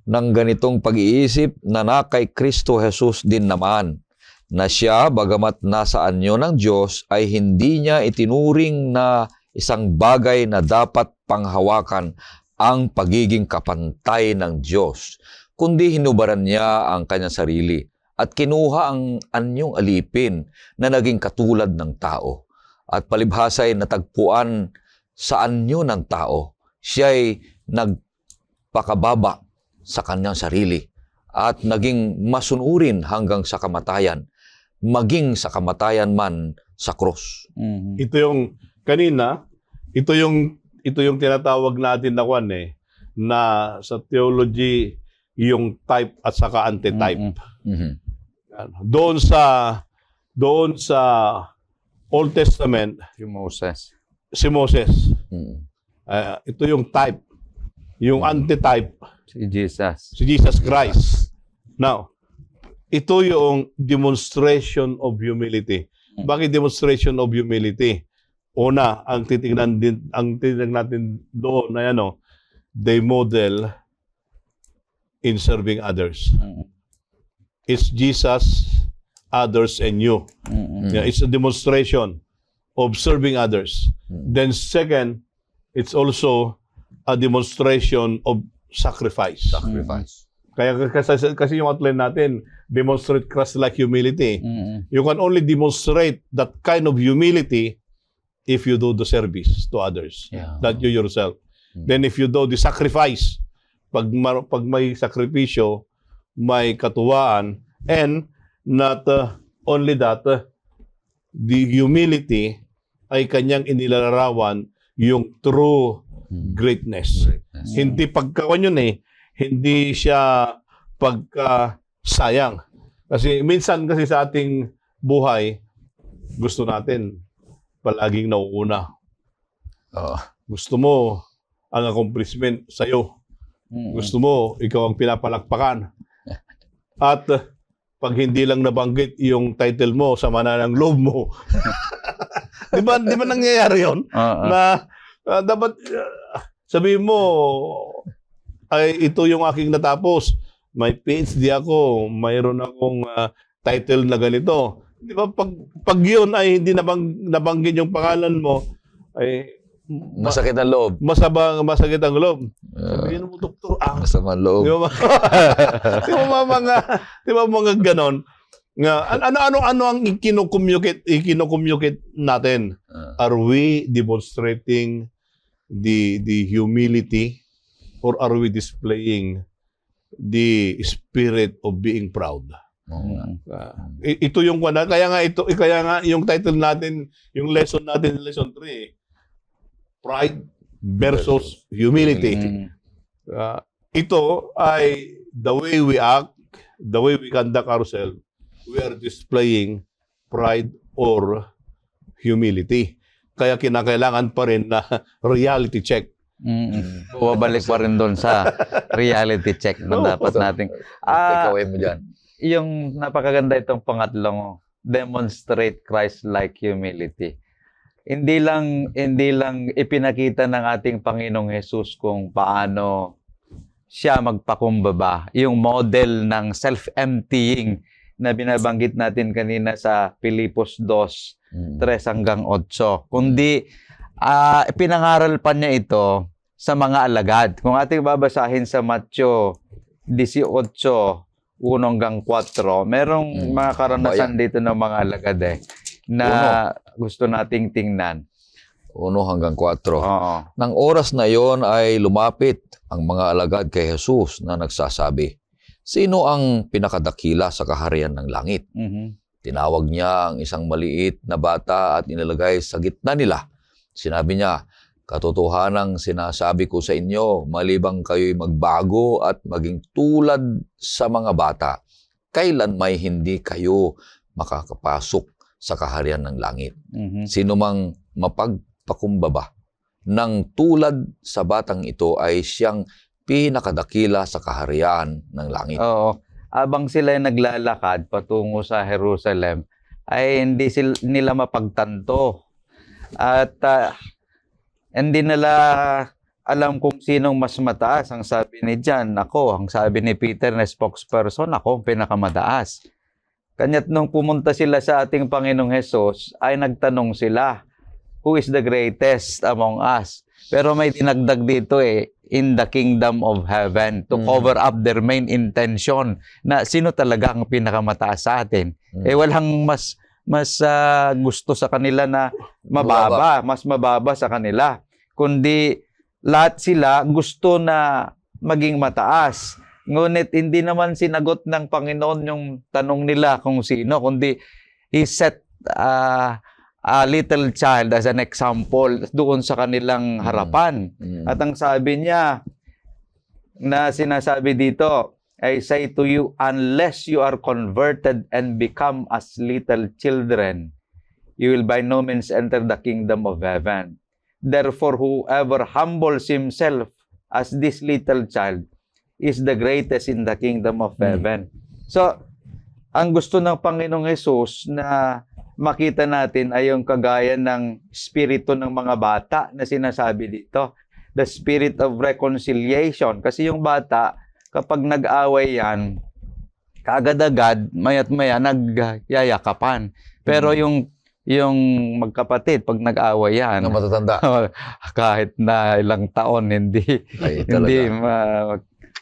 ng ganitong pag-iisip na kay Kristo Jesus din naman, na siya, bagamat nasa anyo ng Diyos, ay hindi niya itinuring na isang bagay na dapat panghawakan ang pagiging kapantay ng Diyos, kundi hinubaran niya ang kanyang sarili at kinuha ang anyong alipin na naging katulad ng tao. At palibhasa'y natagpuan sa anyo ng tao, siya'y nagpakababa sa kanyang sarili at naging masunurin hanggang sa kamatayan, maging sa kamatayan man sa krus. Ito yung kanina, ito yung tinatawag natin na sa theology yung type at saka antitype. Doon sa Old Testament, si Moses. Ito yung type. Yung antitype, Si Jesus. si Jesus Christ. Now, ito yung demonstration of humility. Bakit demonstration of humility? Una, ang titingnan natin doon na they model in serving others. It's Jesus, others, and you. Yeah, it's a demonstration of serving others. Then second, it's also a demonstration of sacrifice. Kaya kasi yung outline natin, demonstrate Christ-like humility. You can only demonstrate that kind of humility if you do the service to others, Yeah. not you yourself. Then if you do the sacrifice, pag may sakripisyo, may katuwaan, and not only that, the humility ay kanyang inilalarawan yung true greatness. Hindi pagkawan yun hindi siya pagkasayang. Kasi minsan kasi sa ating buhay, gusto natin palaging nauuna. Oo. Gusto mo ang accomplishment sa'yo. Gusto mo, ikaw ang pinapalakpakan. At pag hindi lang nabanggit yung title mo, sama na ng loob mo. Di ba nangyayari yun? Na dapat sabihin mo, ay ito yung aking natapos. May PhD ako, mayroon akong title na ganito. Di ba pag yun ay hindi nabanggit yung pangalan mo, ay Masakit ang loob. masakit ang loob. Sabihin mo, doktor, Masama ang loob. di ba? Di ba mga ganon? Nga, ano ang ikinocommunicate natin? Are we demonstrating the humility, or are we displaying the spirit of being proud? Ito yung kaya nga yung title natin, yung lesson natin, lesson 3, pride versus humility. Ito ay the way we act, the way we conduct ourselves, we are displaying pride or humility. Kaya kinakailangan pa rin na reality check. Bumabalik pa rin doon sa reality check na dapat nating. Takeaway mo dyan. Yung napakaganda itong pangatlong, demonstrate Christ-like humility. Hindi lang ipinakita ng ating Panginoong Hesus kung paano siya magpakumbaba, yung model ng self-emptying na binabanggit natin kanina sa Pilipos 2:3-8, kundi pinangaral pa niya ito sa mga alagad. Kung ating babasahin sa Matthew 18:1-4, merong mga karanasan dito ng mga alagad na gusto nating tingnan. 1-4. Oo. Nang oras na yon ay lumapit ang mga alagad kay Jesus na nagsasabi, "Sino ang pinakadakila sa kaharian ng langit?" Tinawag niya ang isang maliit na bata at inilagay sa gitna nila. Sinabi niya, "Katotohanang sinasabi ko sa inyo, malibang kayo'y magbago at maging tulad sa mga bata, kailan may hindi kayo makakapasok sa kaharian ng langit. Sino mang mapagpakumbaba ng tulad sa batang ito ay siyang pinakadakila sa kaharian ng langit." Oo. Abang sila naglalakad patungo sa Jerusalem, ay hindi nila mapagtanto. At hindi nila alam kung sinong mas mataas. Ang sabi ni John, ako. Ang sabi ni Peter na spokesperson, ako ang pinakamataas. Kanya't nung pumunta sila sa ating Panginoong Hesus, ay nagtanong sila, who is the greatest among us? Pero may dinagdag dito in the kingdom of heaven, to cover up their main intention na sino talaga ang pinakamataas sa atin. Walang mas gusto sa kanila na mas mababa sa kanila. Kundi lahat sila gusto na maging mataas. Ngunit hindi naman sinagot ng Panginoon yung tanong nila kung sino, kundi He set a little child as an example doon sa kanilang harapan. At ang sabi niya, na sinasabi dito, I say to you, unless you are converted and become as little children, you will by no means enter the kingdom of heaven. Therefore, whoever humbles himself as this little child is the greatest in the kingdom of heaven. So, ang gusto ng Panginoong Hesus na makita natin ay yung kagaya ng spirito ng mga bata na sinasabi dito. The spirit of reconciliation. Kasi yung bata, kapag nag-away yan, kaagad-agad, mayat-maya, nagyayakapan. Pero yung magkapatid, pag nag-away yan, Na matatanda. kahit na ilang taon, hindi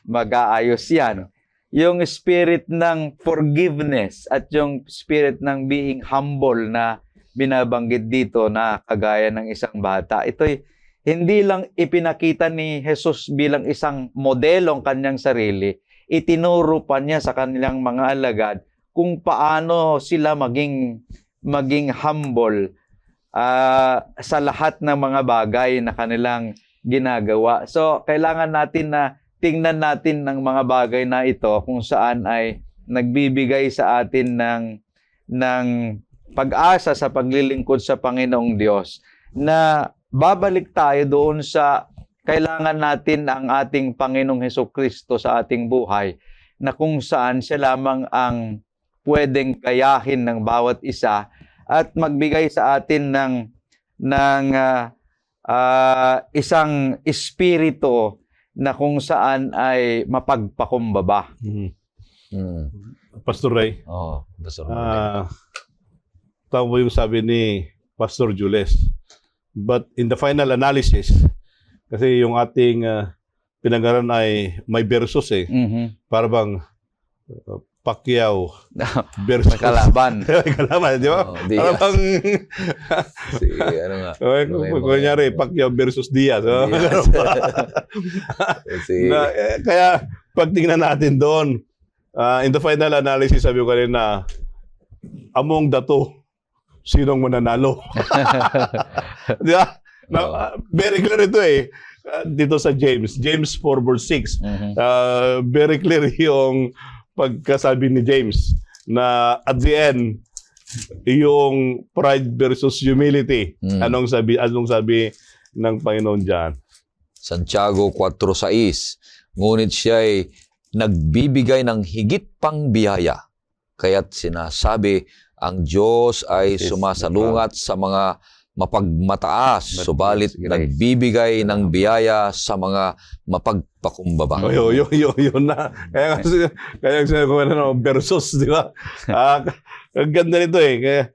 mag-aayos yan. yung spirit ng forgiveness at yung spirit ng being humble na binabanggit dito na kagaya ng isang bata. Ito'y hindi lang ipinakita ni Jesus bilang isang modelong kanyang sarili, itinuro pa niya sa kanilang mga alagad kung paano sila maging humble sa lahat ng mga bagay na kanilang ginagawa. So, kailangan natin na tingnan natin ng mga bagay na ito kung saan ay nagbibigay sa atin ng pag-asa sa paglilingkod sa Panginoong Diyos na babalik tayo doon sa kailangan natin ang ating Panginoong Hesukristo sa ating buhay na kung saan siya lamang ang pwedeng gayahin ng bawat isa at magbigay sa atin ng isang espiritu na kung saan ay mapagpakumbaba. Pastor Ray, Pastor Marvin. tama yung sabi ni Pastor Jules. But in the final analysis, kasi yung ating pinag-aralan ay may versus para bang Pacquiao versus Kalaban. kalaban, di ba? Diaz. Para bang Ano nga? kunyari Pacquiao versus Diaz. Diaz. Kaya pag tingnan natin doon, in the final analysis, sabi ko kanina, among the two, sinong mananalo? Di ba? Very clear ito dito sa James 4 verse 6. Very clear yung pagkasabi ni James na at the end, yung pride versus humility. Anong sabi ng Panginoon diyan? Santiago 4:6. Ngunit siya ay nagbibigay ng higit pang biyaya. Kaya't sinasabi, ang Diyos ay sumasalungat sa mga mapagmataas, subalit nagbibigay ng biyaya sa mga mapagpakumbaba. Yun na. Kaya sinabi ko versus, di ba? Ang ganda nito Kaya,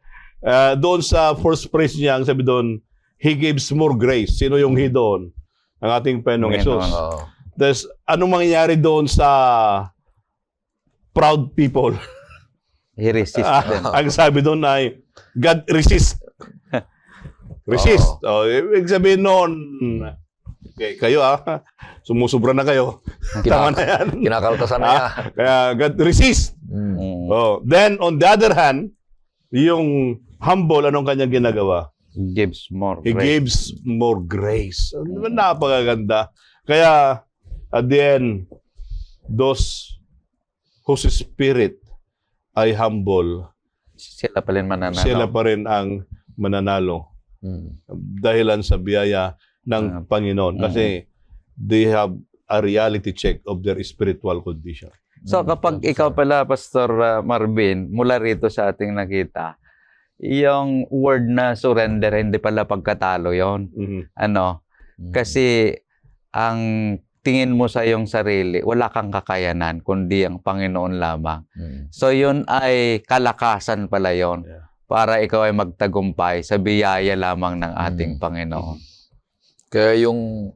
doon sa first phrase niya, ang sabi doon, He gives more grace. Sino yung He doon? Ang ating Panginoong Jesus. Tapos, anong mangyayari doon sa proud people? He resists them. Ang sabi doon ay, God resist. Resist. Ibig sabihin noon, kayo sumusubra na kayo. Tama na yan. Kinakaltasan na yan. Kaya God resist. Then, on the other hand, yung humble, anong kanyang ginagawa? He gives more He grace. gives more grace. Napakaganda. Kaya, at the end, those whose spirit ay humble, Sila pa rin mananalo. sila pa rin ang mananalo. Dahilan sa biyaya ng Panginoon. Kasi they have a reality check of their spiritual condition. So kapag ikaw pala, Pastor Marvin, mula rito sa ating nakita, yung word na surrender, hindi pala pagkatalo yon. Kasi ang tingin mo sa iyong sarili, wala kang kakayanan, kundi ang Panginoon lamang. So yun ay kalakasan pala yon. Yeah. Para ikaw ay magtagumpay sa biyaya lamang ng ating Panginoon. Kaya yung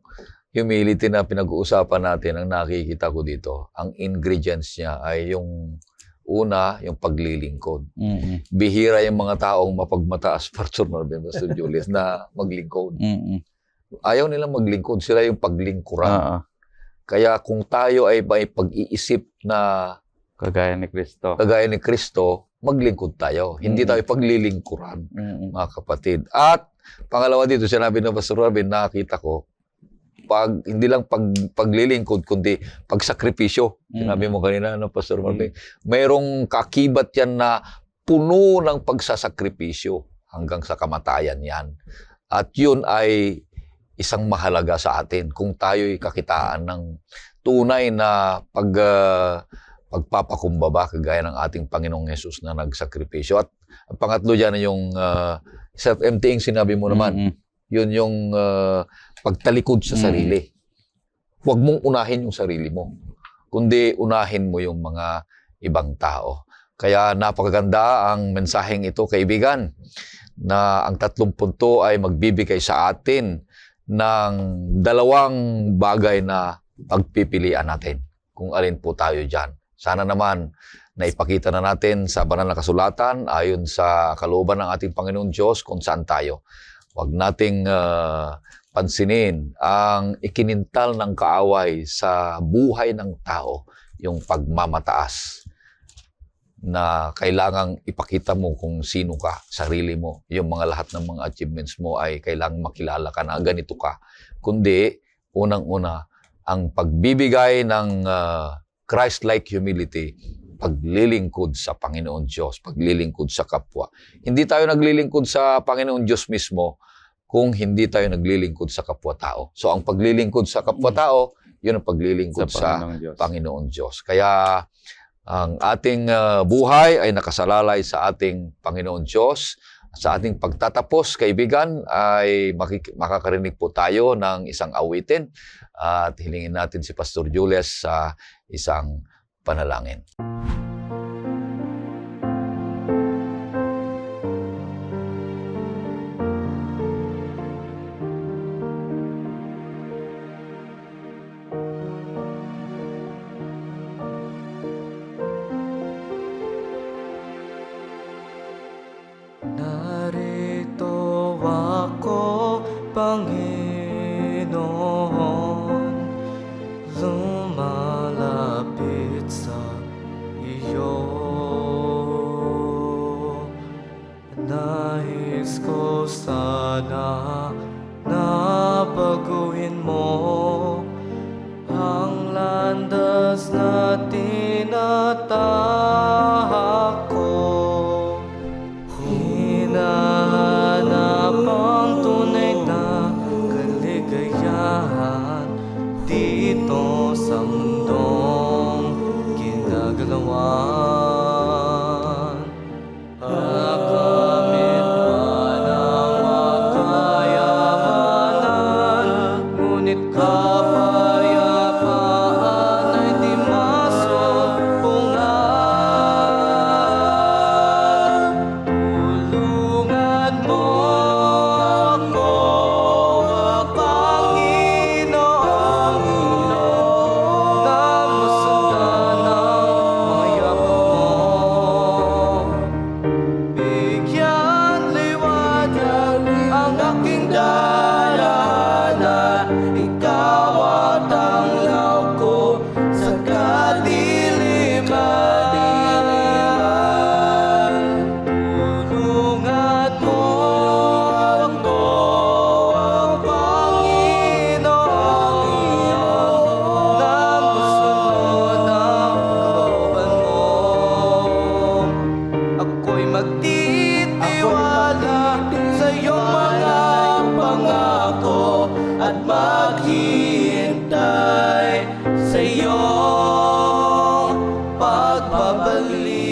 humility na pinag-uusapan natin, ang nakikita ko dito, ang ingredients niya ay yung una, yung paglilingkod. Bihira yung mga taong mapagmataas, Pastor Marvin, Pastor Julius, na maglingkod. Ayaw nilang maglingkod, sila yung paglingkuran. Kaya kung tayo ay may pag-iisip na Kagaya ni Kristo, maglingkod tayo. Hindi tayo paglilingkuran, mga kapatid. At pangalawa dito, sinabi ng Pastor Marvin, nakita ko, hindi lang paglilingkod, kundi pagsakripisyo. Sinabi mo kanina, Pastor Marvin, mayroong kakibat yan na puno ng pagsasakripisyo hanggang sa kamatayan yan. At yun ay isang mahalaga sa atin kung tayo'y kakitaan ng tunay na pagpapakumbaba kagaya ng ating Panginoong Yesus na nagsakripisyo. At ang pangatlo dyan yung self-emptying, sinabi mo naman. Yun yung pagtalikod sa sarili. Huwag mong unahin yung sarili mo, kundi unahin mo yung mga ibang tao. Kaya napakaganda ang mensaheng ito, kaibigan, na ang 3 punto ay magbibigay sa atin ng 2 bagay na pagpipilian natin kung alin po tayo dyan Sana naman na ipakita na natin sa banal na kasulatan ayon sa kalooban ng ating Panginoon Diyos kung saan tayo. Huwag nating pansinin ang ikinintal ng kaaway sa buhay ng tao, yung pagmamataas na kailangang ipakita mo kung sino ka, sarili mo. Yung mga lahat ng mga achievements mo ay kailangang makilala ka na ganito ka. Kundi, unang-una, ang pagbibigay ng Christ-like humility, paglilingkod sa Panginoon Diyos, paglilingkod sa kapwa. Hindi tayo naglilingkod sa Panginoon Diyos mismo kung hindi tayo naglilingkod sa kapwa-tao. So, ang paglilingkod sa kapwa-tao, yun ang paglilingkod sa Panginoon Diyos. Kaya, ang ating buhay ay nakasalalay sa ating Panginoon Diyos. Sa ating pagtatapos, kaibigan, ay makakarinig po tayo ng isang awitin at hilingin natin si Pastor Julius sa isang panalangin. Narito ako, Panginoon, lumalapit sa iyo. Nais ko sana na baguhin mo ang landas na tinatahak ko. Hinahanap ang tunay na kaligayahan dito sa mundong ginagalawan. Nakamit man ang makayamanan, ngunit kapayapaan ay di masumpungan. Tulungan mo ako, Panginoon, na masundan ang mga yakap mo. Bigyan liwanag ang aking daraanan, ikaw at ang law ko sa kadiliman. Tulungan mo ako, Panginoon, na masunod ang kalooban mo. Ako'y magtitiwala sa iyong mga pangako at maghihintay sa iyong pagbabalik.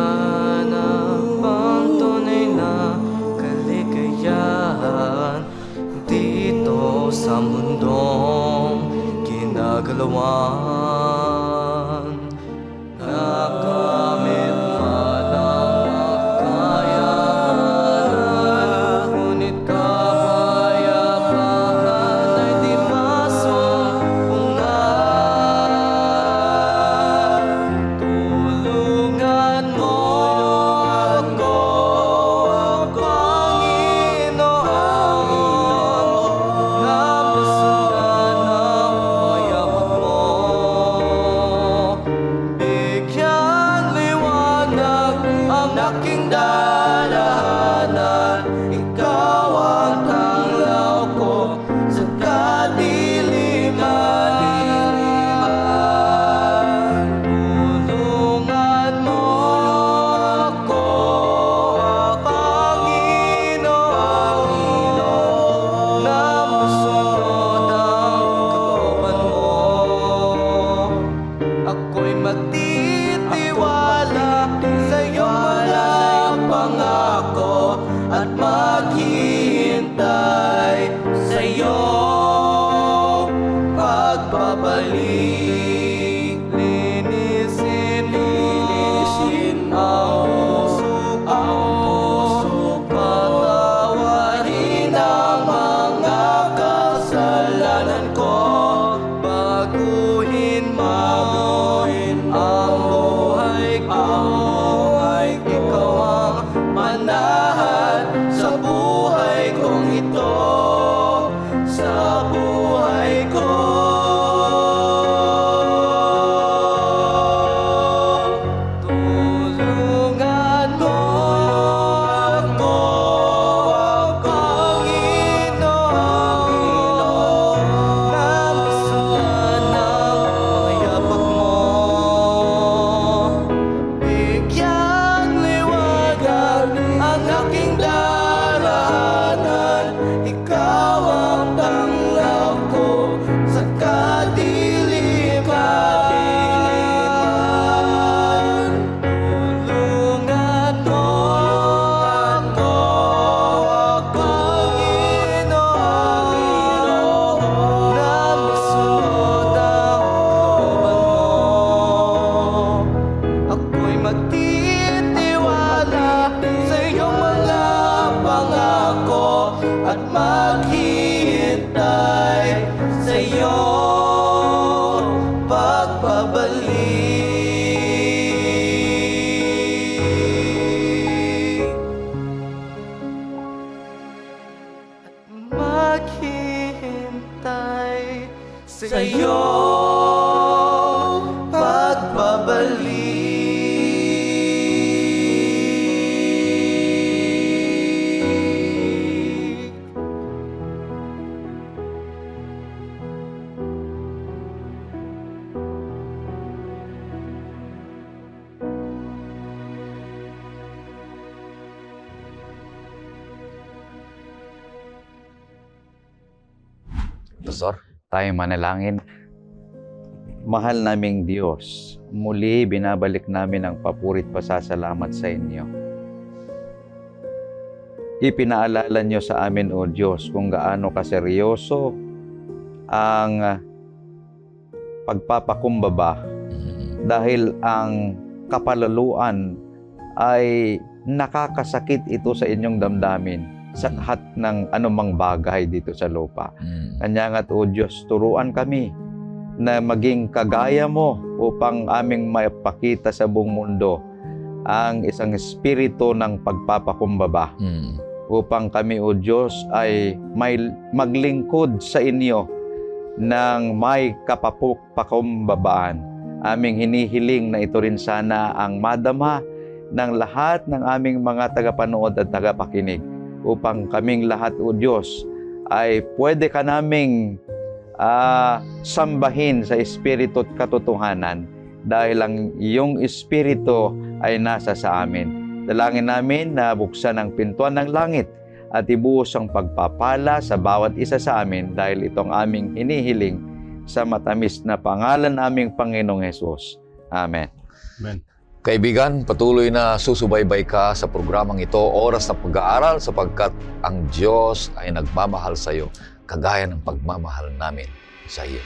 Hinahanap ang tunay na kaligayahan dito sa mundong ginagalawan. Nakamit man ang makayamanan, ngunit kapayapaan ay di masumpungan. Tulungan mo ako, Panginoon, na masundan ang mga yakap mo. pagpapabalik. Linisin ang puso, patawarin ang mga kasalanan ko. Baguhin ang buhay ko. Ikaw ang manahan sa buhay kong ito, sa buhay ko. Tulungan mo ako, Panginoon, na masuhan ng mga yapak mo. Bigyang liwanag ang aking daraanan. Ikaw ang tanglaw ko sa kadiliman. Tulungan mo ako, Panginoon, na masunod ang kalooban mo. Ako'y magtitiwala sa iyong mga pangako at maghihintay sa iyong pagbabalik. Maghihintay sa iyong pagbabalik. Pastor? Tayo manalangin. Mahal naming Diyos, muli binabalik namin ang papurit pasasalamat sa inyo. Ipinaalala niyo sa amin, O Diyos, kung gaano kaseryoso ang pagpapakumbaba dahil ang kapalaluan ay nakakasakit ito sa inyong damdamin sa lahat ng anumang bagay dito sa lupa. Kanya nga't, O Diyos, turuan kami na maging kagaya mo upang aming maipakita sa buong mundo ang isang espiritu ng pagpapakumbaba. Upang kami, O Diyos, ay may maglingkod sa inyo ng may kapakumbabaan. Aming hinihiling na ito rin sana ang madama ng lahat ng aming mga tagapanood at tagapakinig, upang kaming lahat, O Diyos, ay pwede ka naming sambahin sa espiritu at katotohanan dahil ang iyong espiritu ay nasa sa amin. Dalangin namin na buksan ang pintuan ng langit at ibuhos ang pagpapala sa bawat isa sa amin dahil itong aming hinihiling sa matamis na pangalan naming Panginoong Hesus. Amen. Amen. Kaibigan, patuloy na susubaybay ka sa programang ito, Oras ng Pag-aaral, sapagkat ang Diyos ay nagmamahal sa iyo, kagaya ng pagmamahal namin sa iyo.